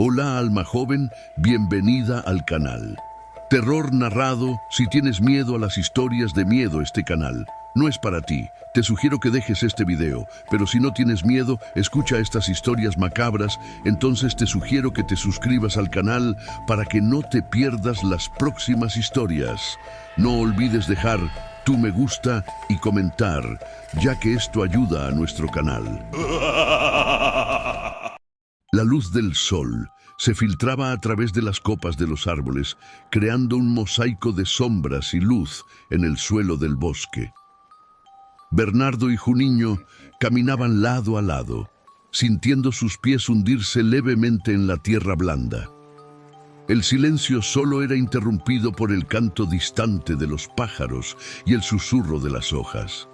Hola alma joven, bienvenida al canal. Terror narrado. Si tienes miedo a las historias de miedo, este canal no es para ti. Te sugiero que dejes este video, pero si no tienes miedo, escucha estas historias macabras, entonces te sugiero que te suscribas al canal para que no te pierdas las próximas historias. No olvides dejar tu me gusta y comentar, ya que esto ayuda a nuestro canal. La luz del sol se filtraba a través de las copas de los árboles, creando un mosaico de sombras y luz en el suelo del bosque. Bernardo y Juninho caminaban lado a lado, sintiendo sus pies hundirse levemente en la tierra blanda. El silencio solo era interrumpido por el canto distante de los pájaros y el susurro de las hojas.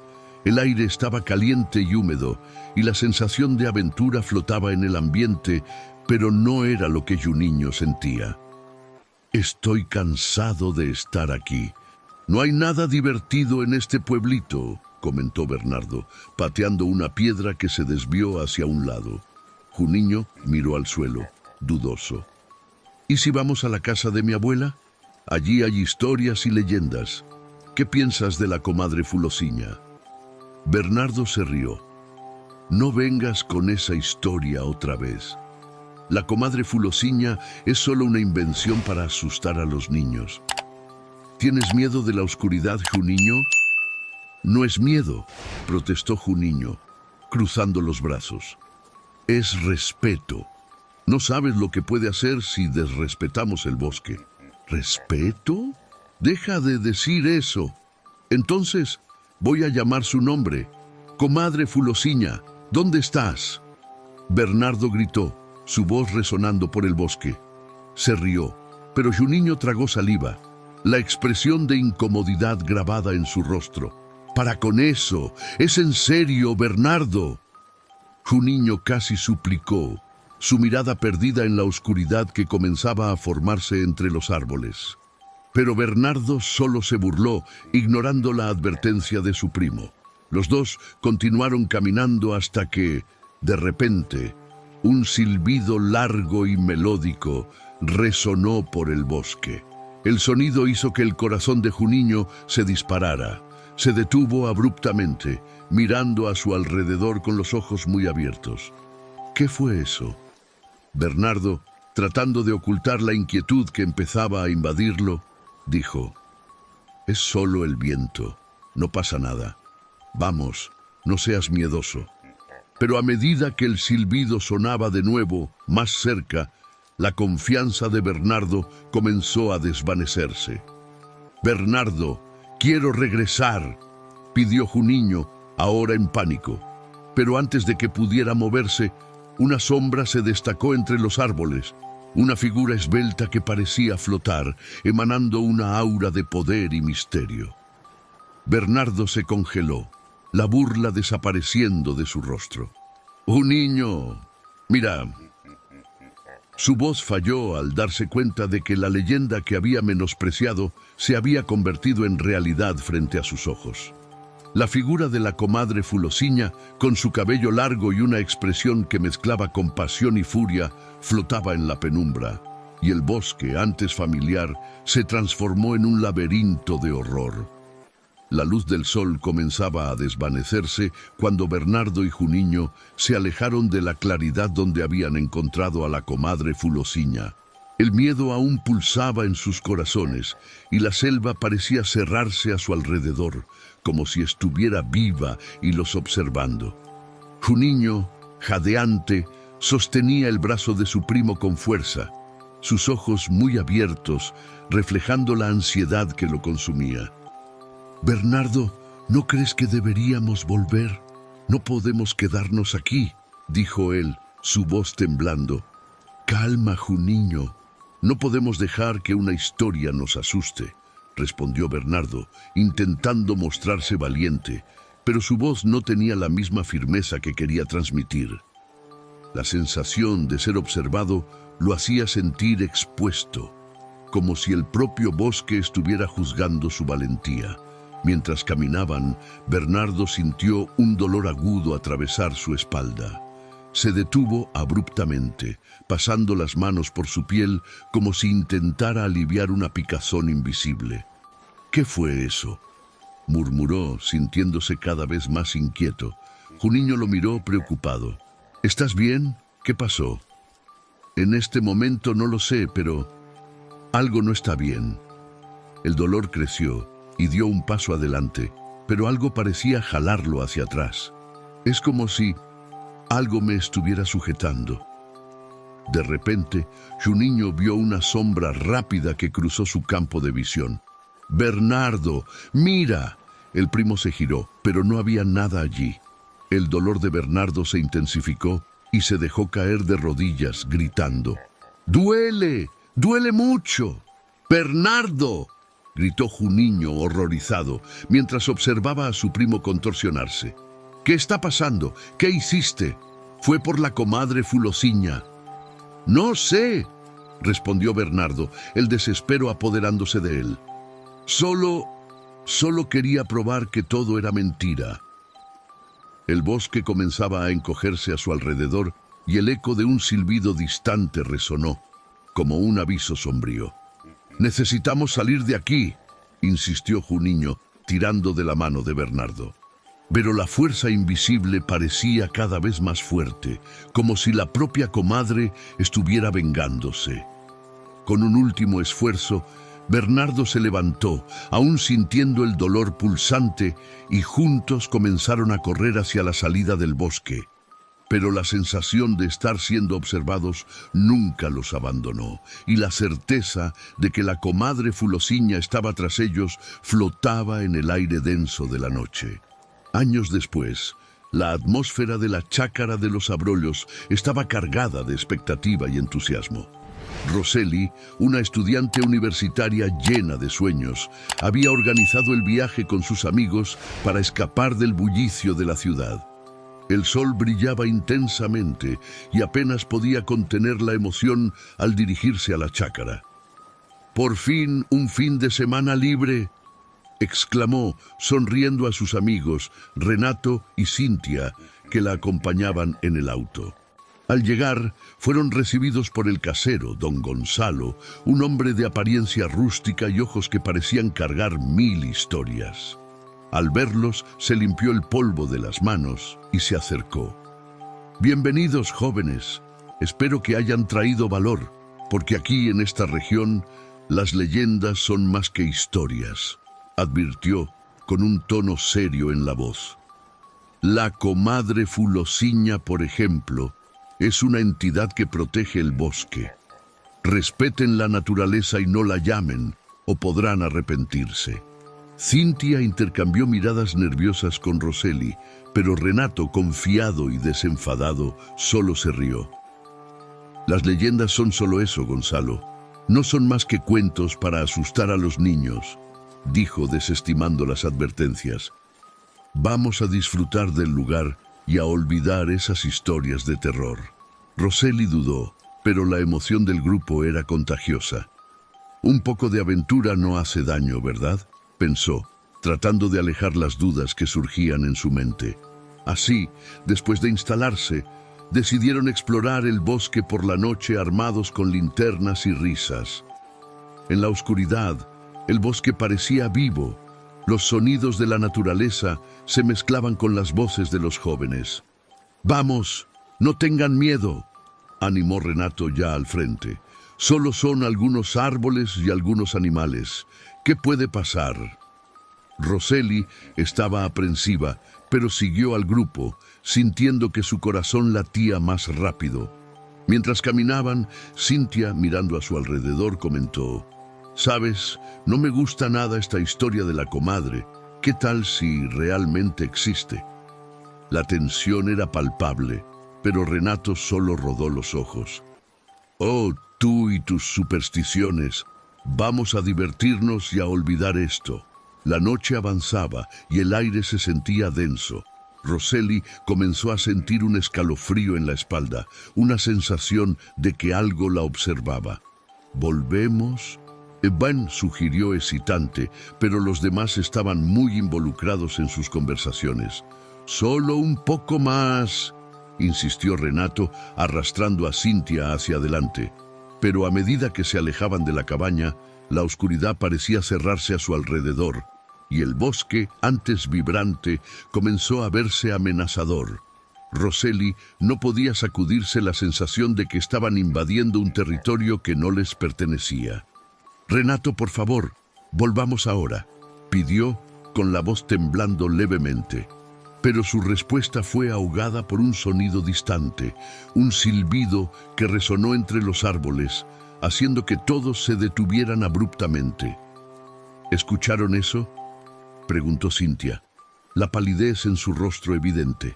El aire estaba caliente y húmedo, y la sensación de aventura flotaba en el ambiente, pero no era lo que Juninho sentía. Estoy cansado de estar aquí. No hay nada divertido en este pueblito, comentó Bernardo, pateando una piedra que se desvió hacia un lado. Juninho miró al suelo, dudoso. ¿Y si vamos a la casa de mi abuela? Allí hay historias y leyendas. ¿Qué piensas de la comadre Fulosiña? Bernardo se rió. No vengas con esa historia otra vez. La comadre Fulosiña es solo una invención para asustar a los niños. ¿Tienes miedo de la oscuridad, Juninho? No es miedo, protestó Juninho, cruzando los brazos. Es respeto. No sabes lo que puede hacer si desrespetamos el bosque. ¿Respeto? Deja de decir eso. Entonces, voy a llamar su nombre. Comadre Fulosiña, ¿dónde estás? Bernardo gritó, su voz resonando por el bosque. Se rió, pero Juninho tragó saliva, la expresión de incomodidad grabada en su rostro. Para con eso, es en serio, Bernardo. Juninho casi suplicó, su mirada perdida en la oscuridad que comenzaba a formarse entre los árboles. Pero Bernardo solo se burló, ignorando la advertencia de su primo. Los dos continuaron caminando hasta que, de repente, un silbido largo y melódico resonó por el bosque. El sonido hizo que el corazón de Juninho se disparara. Se detuvo abruptamente, mirando a su alrededor con los ojos muy abiertos. ¿Qué fue eso? Bernardo, tratando de ocultar la inquietud que empezaba a invadirlo, dijo, es solo el viento, no pasa nada. Vamos, no seas miedoso. Pero a medida que el silbido sonaba de nuevo, más cerca, la confianza de Bernardo comenzó a desvanecerse. Bernardo, quiero regresar, pidió Juninho, ahora en pánico. Pero antes de que pudiera moverse, una sombra se destacó entre los árboles, una figura esbelta que parecía flotar, emanando una aura de poder y misterio. Bernardo se congeló, la burla desapareciendo de su rostro. Juninho, mira. Su voz falló al darse cuenta de que la leyenda que había menospreciado se había convertido en realidad frente a sus ojos. La figura de la comadre Fulosiña, con su cabello largo y una expresión que mezclaba compasión y furia, flotaba en la penumbra, y el bosque, antes familiar, se transformó en un laberinto de horror. La luz del sol comenzaba a desvanecerse cuando Bernardo y Juninho se alejaron de la claridad donde habían encontrado a la comadre Fulosiña. El miedo aún pulsaba en sus corazones y la selva parecía cerrarse a su alrededor, como si estuviera viva y los observando. Juninho, jadeante, sostenía el brazo de su primo con fuerza, sus ojos muy abiertos, reflejando la ansiedad que lo consumía. Bernardo, ¿no crees que deberíamos volver? No podemos quedarnos aquí, dijo él, su voz temblando. Calma, Juninho. No podemos dejar que una historia nos asuste, respondió Bernardo, intentando mostrarse valiente, pero su voz no tenía la misma firmeza que quería transmitir. La sensación de ser observado lo hacía sentir expuesto, como si el propio bosque estuviera juzgando su valentía. Mientras caminaban, Bernardo sintió un dolor agudo atravesar su espalda. Se detuvo abruptamente, pasando las manos por su piel como si intentara aliviar una picazón invisible. ¿Qué fue eso?, murmuró, sintiéndose cada vez más inquieto. Juniño lo miró preocupado. ¿Estás bien? ¿Qué pasó? En este momento no lo sé, pero algo no está bien. El dolor creció y dio un paso adelante, pero algo parecía jalarlo hacia atrás. Es como si algo me estuviera sujetando. De repente, Juninho vio una sombra rápida que cruzó su campo de visión. ¡Bernardo! ¡Mira! El primo se giró, pero no había nada allí. El dolor de Bernardo se intensificó y se dejó caer de rodillas, gritando. ¡Duele! ¡Duele mucho! ¡Bernardo!, gritó Juninho horrorizado, mientras observaba a su primo contorsionarse. ¿Qué está pasando? ¿Qué hiciste? Fue por la comadre Fulosiña. No sé, respondió Bernardo, el desespero apoderándose de él. Solo quería probar que todo era mentira. El bosque comenzaba a encogerse a su alrededor y el eco de un silbido distante resonó, como un aviso sombrío. «Necesitamos salir de aquí», insistió Juninho, tirando de la mano de Bernardo. Pero la fuerza invisible parecía cada vez más fuerte, como si la propia comadre estuviera vengándose. Con un último esfuerzo, Bernardo se levantó, aún sintiendo el dolor pulsante, y juntos comenzaron a correr hacia la salida del bosque. Pero la sensación de estar siendo observados nunca los abandonó, y la certeza de que la comadre Fulosiña estaba tras ellos flotaba en el aire denso de la noche. Años después, la atmósfera de la chácara de los Abrolhos estaba cargada de expectativa y entusiasmo. Roseli, una estudiante universitaria llena de sueños, había organizado el viaje con sus amigos para escapar del bullicio de la ciudad. El sol brillaba intensamente y apenas podía contener la emoción al dirigirse a la chácara. «Por fin, un fin de semana libre», exclamó, sonriendo a sus amigos, Renato y Cintia, que la acompañaban en el auto. Al llegar, fueron recibidos por el casero, don Gonzalo, un hombre de apariencia rústica y ojos que parecían cargar 1000 historias. Al verlos, se limpió el polvo de las manos y se acercó. «Bienvenidos, jóvenes. Espero que hayan traído valor, porque aquí en esta región las leyendas son más que historias», advirtió con un tono serio en la voz. «La comadre Fulosiña, por ejemplo, es una entidad que protege el bosque. Respeten la naturaleza y no la llamen, o podrán arrepentirse». Cintia intercambió miradas nerviosas con Roseli, pero Renato, confiado y desenfadado, solo se rió. «Las leyendas son solo eso, Gonzalo. No son más que cuentos para asustar a los niños», dijo desestimando las advertencias. «Vamos a disfrutar del lugar y a olvidar esas historias de terror». Roseli dudó, pero la emoción del grupo era contagiosa. «Un poco de aventura no hace daño, ¿verdad?», pensó, tratando de alejar las dudas que surgían en su mente. Así, después de instalarse, decidieron explorar el bosque por la noche armados con linternas y risas. En la oscuridad, el bosque parecía vivo. Los sonidos de la naturaleza se mezclaban con las voces de los jóvenes. «Vamos, no tengan miedo», animó Renato ya al frente. «Solo son algunos árboles y algunos animales. ¿Qué puede pasar?». Roseli estaba aprensiva, pero siguió al grupo, sintiendo que su corazón latía más rápido. Mientras caminaban, Cintia, mirando a su alrededor, comentó: «¿Sabes? No me gusta nada esta historia de la comadre. ¿Qué tal si realmente existe?». La tensión era palpable, pero Renato solo rodó los ojos. «Oh, tú y tus supersticiones. Vamos a divertirnos y a olvidar esto». La noche avanzaba y el aire se sentía denso. Roseli comenzó a sentir un escalofrío en la espalda, una sensación de que algo la observaba. «¿Volvemos?». Ben sugirió hesitante, pero los demás estaban muy involucrados en sus conversaciones. «Solo un poco más», insistió Renato, arrastrando a Cynthia hacia adelante. Pero a medida que se alejaban de la cabaña, la oscuridad parecía cerrarse a su alrededor, y el bosque, antes vibrante, comenzó a verse amenazador. Roselli no podía sacudirse la sensación de que estaban invadiendo un territorio que no les pertenecía. «Renato, por favor, volvamos ahora», pidió con la voz temblando levemente. Pero su respuesta fue ahogada por un sonido distante, un silbido que resonó entre los árboles, haciendo que todos se detuvieran abruptamente. «¿Escucharon eso?», preguntó Cynthia, la palidez en su rostro evidente.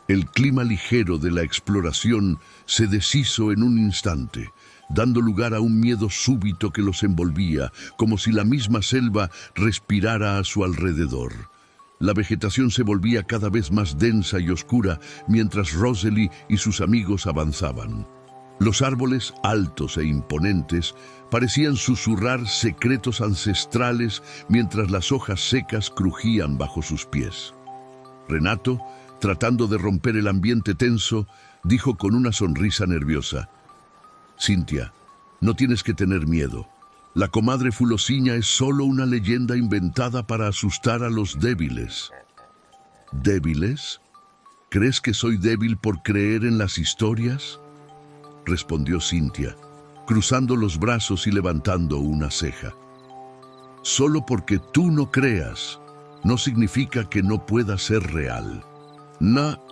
El clima ligero de la exploración se deshizo en un instante, dando lugar a un miedo súbito que los envolvía, como si la misma selva respirara a su alrededor. La vegetación se volvía cada vez más densa y oscura mientras Roselli y sus amigos avanzaban. Los árboles, altos e imponentes, parecían susurrar secretos ancestrales mientras las hojas secas crujían bajo sus pies. Renato, tratando de romper el ambiente tenso, dijo con una sonrisa nerviosa: «Cynthia, no tienes que tener miedo. La comadre Fulosiña es solo una leyenda inventada para asustar a los débiles». «¿Débiles? ¿Crees que soy débil por creer en las historias?», respondió Cynthia, cruzando los brazos y levantando una ceja. «Solo porque tú no creas, no significa que no pueda ser real».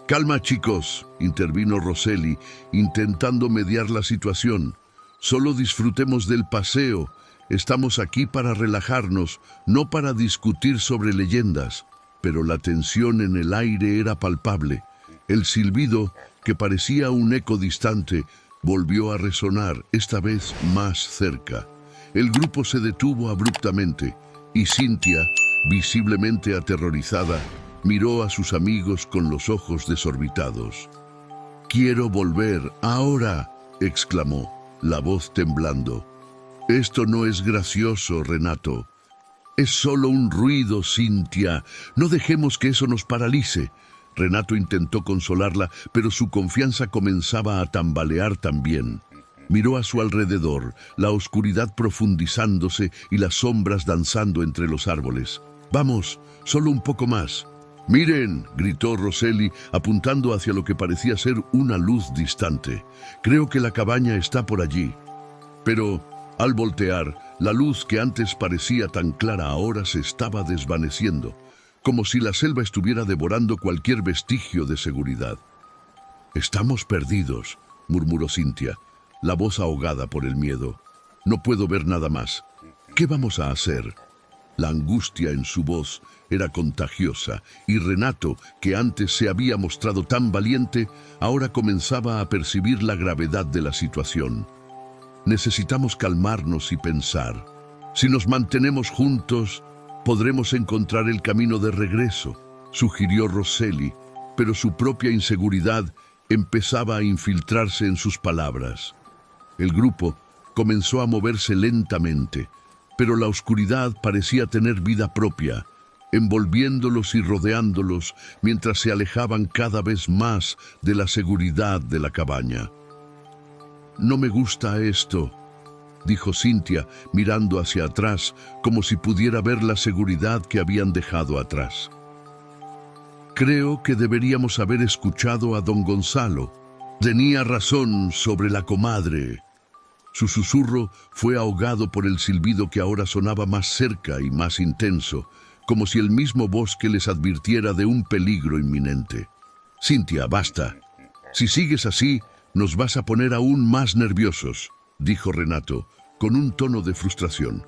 «Calma, chicos», intervino Roselli, intentando mediar la situación. «Solo disfrutemos del paseo. Estamos aquí para relajarnos, no para discutir sobre leyendas». Pero la tensión en el aire era palpable. El silbido, que parecía un eco distante, volvió a resonar, esta vez más cerca. El grupo se detuvo abruptamente, y Cynthia, visiblemente aterrorizada, miró a sus amigos con los ojos desorbitados. «Quiero volver, ahora», exclamó, la voz temblando. «Esto no es gracioso, Renato. Es solo un ruido, Cynthia. No dejemos que eso nos paralice». Renato intentó consolarla, pero su confianza comenzaba a tambalear también. Miró a su alrededor, la oscuridad profundizándose y las sombras danzando entre los árboles. «Vamos, solo un poco más». «Miren», gritó Roselli, apuntando hacia lo que parecía ser una luz distante. «Creo que la cabaña está por allí». Pero, al voltear, la luz que antes parecía tan clara ahora se estaba desvaneciendo, como si la selva estuviera devorando cualquier vestigio de seguridad. «Estamos perdidos», murmuró Cynthia, la voz ahogada por el miedo. «No puedo ver nada más. ¿Qué vamos a hacer?». La angustia en su voz era contagiosa, y Renato, que antes se había mostrado tan valiente, ahora comenzaba a percibir la gravedad de la situación. «Necesitamos calmarnos y pensar. Si nos mantenemos juntos, podremos encontrar el camino de regreso», sugirió Roselli, pero su propia inseguridad empezaba a infiltrarse en sus palabras. El grupo comenzó a moverse lentamente, pero la oscuridad parecía tener vida propia, envolviéndolos y rodeándolos mientras se alejaban cada vez más de la seguridad de la cabaña. «No me gusta esto», dijo Cynthia, mirando hacia atrás, como si pudiera ver la seguridad que habían dejado atrás. «Creo que deberíamos haber escuchado a don Gonzalo. Tenía razón sobre la comadre». Su susurro fue ahogado por el silbido que ahora sonaba más cerca y más intenso, como si el mismo bosque les advirtiera de un peligro inminente. «Cynthia, basta. Si sigues así, nos vas a poner aún más nerviosos», dijo Renato, con un tono de frustración.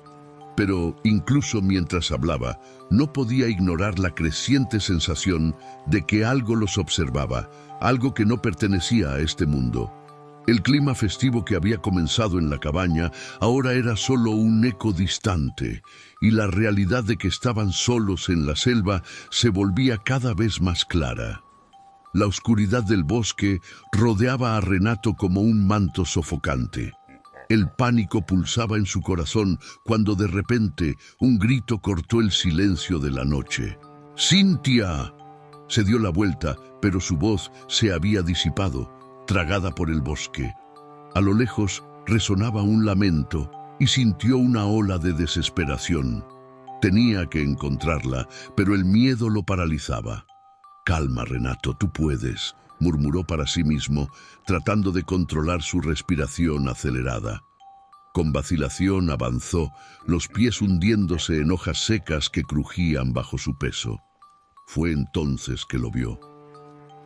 Pero, incluso mientras hablaba, no podía ignorar la creciente sensación de que algo los observaba, algo que no pertenecía a este mundo. El clima festivo que había comenzado en la cabaña ahora era solo un eco distante, y la realidad de que estaban solos en la selva se volvía cada vez más clara. La oscuridad del bosque rodeaba a Renato como un manto sofocante. El pánico pulsaba en su corazón cuando de repente un grito cortó el silencio de la noche. «¡Cynthia!». Se dio la vuelta, pero su voz se había disipado, tragada por el bosque. A lo lejos resonaba un lamento y sintió una ola de desesperación. Tenía que encontrarla, pero el miedo lo paralizaba. «Calma, Renato, tú puedes», murmuró para sí mismo, tratando de controlar su respiración acelerada. Con vacilación avanzó, los pies hundiéndose en hojas secas que crujían bajo su peso. Fue entonces que lo vio.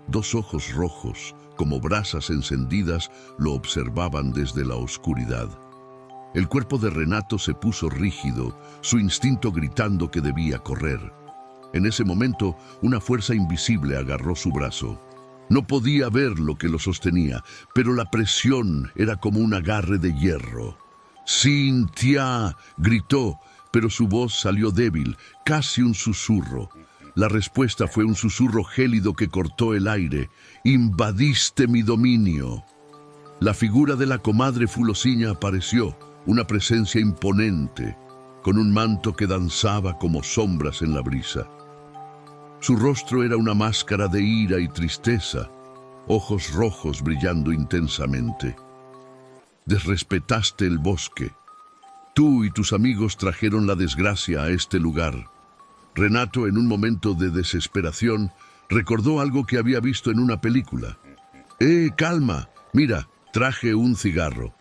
Dos ojos rojos, como brasas encendidas, lo observaban desde la oscuridad. El cuerpo de Renato se puso rígido, su instinto gritando que debía correr. En ese momento, una fuerza invisible agarró su brazo. No podía ver lo que lo sostenía, pero la presión era como un agarre de hierro. «¡Cynthia!», gritó, pero su voz salió débil, casi un susurro. La respuesta fue un susurro gélido que cortó el aire. «Invadiste mi dominio». La figura de la comadre Fulosiña apareció, una presencia imponente, con un manto que danzaba como sombras en la brisa. Su rostro era una máscara de ira y tristeza, ojos rojos brillando intensamente. «Desrespetaste el bosque. Tú y tus amigos trajeron la desgracia a este lugar». Renato, en un momento de desesperación, recordó algo que había visto en una película. Calma, mira, traje un cigarro».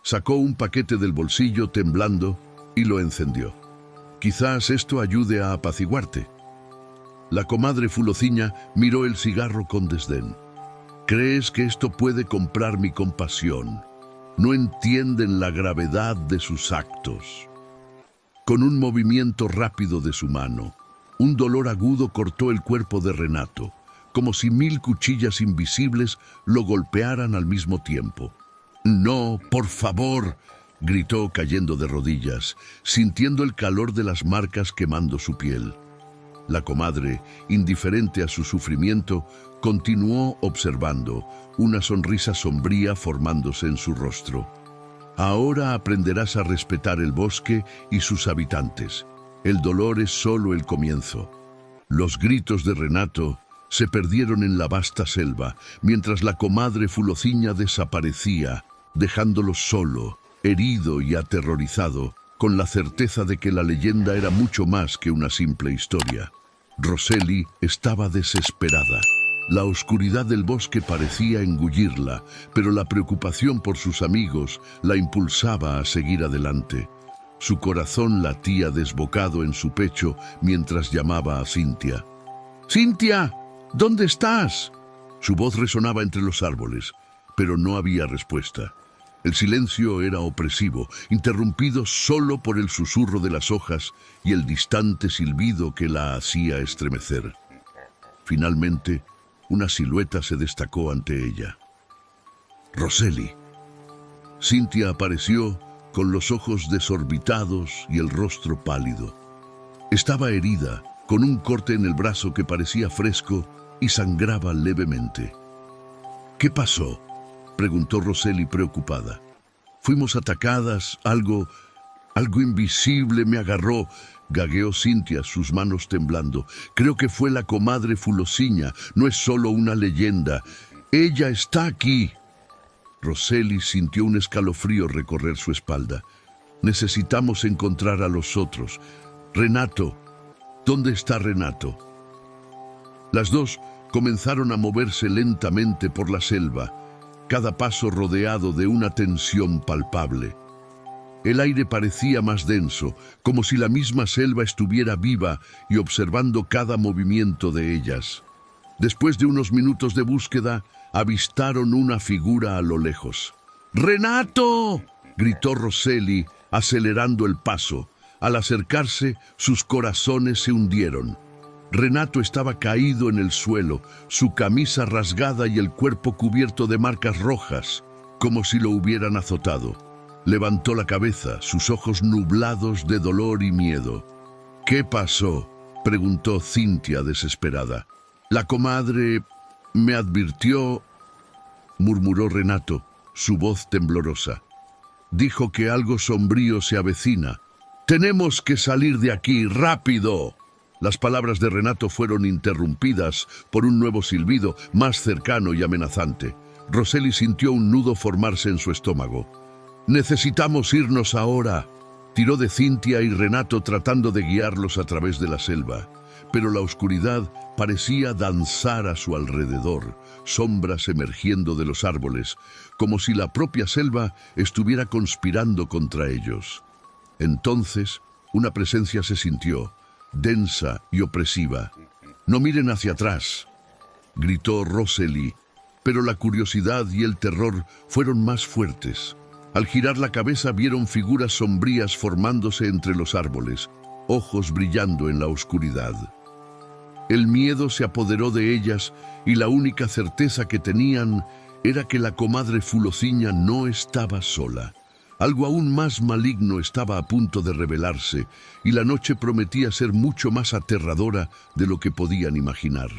Sacó un paquete del bolsillo temblando y lo encendió. «Quizás esto ayude a apaciguarte». La comadre Fulosiña miró el cigarro con desdén. «¿Crees que esto puede comprar mi compasión? No entienden la gravedad de sus actos». Con un movimiento rápido de su mano, un dolor agudo cortó el cuerpo de Renato, como si 1000 cuchillas invisibles lo golpearan al mismo tiempo. «No, por favor», gritó cayendo de rodillas, sintiendo el calor de las marcas quemando su piel. La comadre, indiferente a su sufrimiento, continuó observando, una sonrisa sombría formándose en su rostro. «Ahora aprenderás a respetar el bosque y sus habitantes. El dolor es solo el comienzo». Los gritos de Renato se perdieron en la vasta selva, mientras la comadre Fulosiña desaparecía, dejándolo solo, herido y aterrorizado, con la certeza de que la leyenda era mucho más que una simple historia. Roseli estaba desesperada. La oscuridad del bosque parecía engullirla, pero la preocupación por sus amigos la impulsaba a seguir adelante. Su corazón latía desbocado en su pecho mientras llamaba a Cynthia. «¡Cynthia! ¿Dónde estás?». Su voz resonaba entre los árboles, pero no había respuesta. El silencio era opresivo, interrumpido solo por el susurro de las hojas y el distante silbido que la hacía estremecer. Finalmente, una silueta se destacó ante ella. «Roseli». Cynthia apareció con los ojos desorbitados y el rostro pálido. Estaba herida, con un corte en el brazo que parecía fresco y sangraba levemente. «¿Qué pasó?», preguntó Roseli preocupada. «Fuimos atacadas, algo invisible me agarró», gagueó Cynthia, sus manos temblando. «Creo que fue la comadre Fulosiña, no es solo una leyenda. Ella está aquí». Roseli sintió un escalofrío recorrer su espalda. «Necesitamos encontrar a los otros. Renato, ¿dónde está Renato?». Las dos comenzaron a moverse lentamente por la selva, cada paso rodeado de una tensión palpable. El aire parecía más denso, como si la misma selva estuviera viva y observando cada movimiento de ellas. Después de unos minutos de búsqueda, avistaron una figura a lo lejos. «¡Renato!», gritó Roseli, acelerando el paso. Al acercarse, sus corazones se hundieron. Renato estaba caído en el suelo, su camisa rasgada y el cuerpo cubierto de marcas rojas, como si lo hubieran azotado. Levantó la cabeza, sus ojos nublados de dolor y miedo. «¿Qué pasó?», preguntó Cynthia desesperada. «La comadre me advirtió», murmuró Renato, su voz temblorosa. «Dijo que algo sombrío se avecina. Tenemos que salir de aquí, rápido». Las palabras de Renato fueron interrumpidas por un nuevo silbido, más cercano y amenazante. Roseli sintió un nudo formarse en su estómago. «Necesitamos irnos ahora», tiró de Cynthia y Renato tratando de guiarlos a través de la selva. Pero la oscuridad parecía danzar a su alrededor, sombras emergiendo de los árboles, como si la propia selva estuviera conspirando contra ellos. Entonces, una presencia se sintió, densa y opresiva. «No miren hacia atrás», gritó Roseli, pero la curiosidad y el terror fueron más fuertes. Al girar la cabeza vieron figuras sombrías formándose entre los árboles, ojos brillando en la oscuridad. El miedo se apoderó de ellas y la única certeza que tenían era que la comadre Fulociña no estaba sola. Algo aún más maligno estaba a punto de revelarse y la noche prometía ser mucho más aterradora de lo que podían imaginar.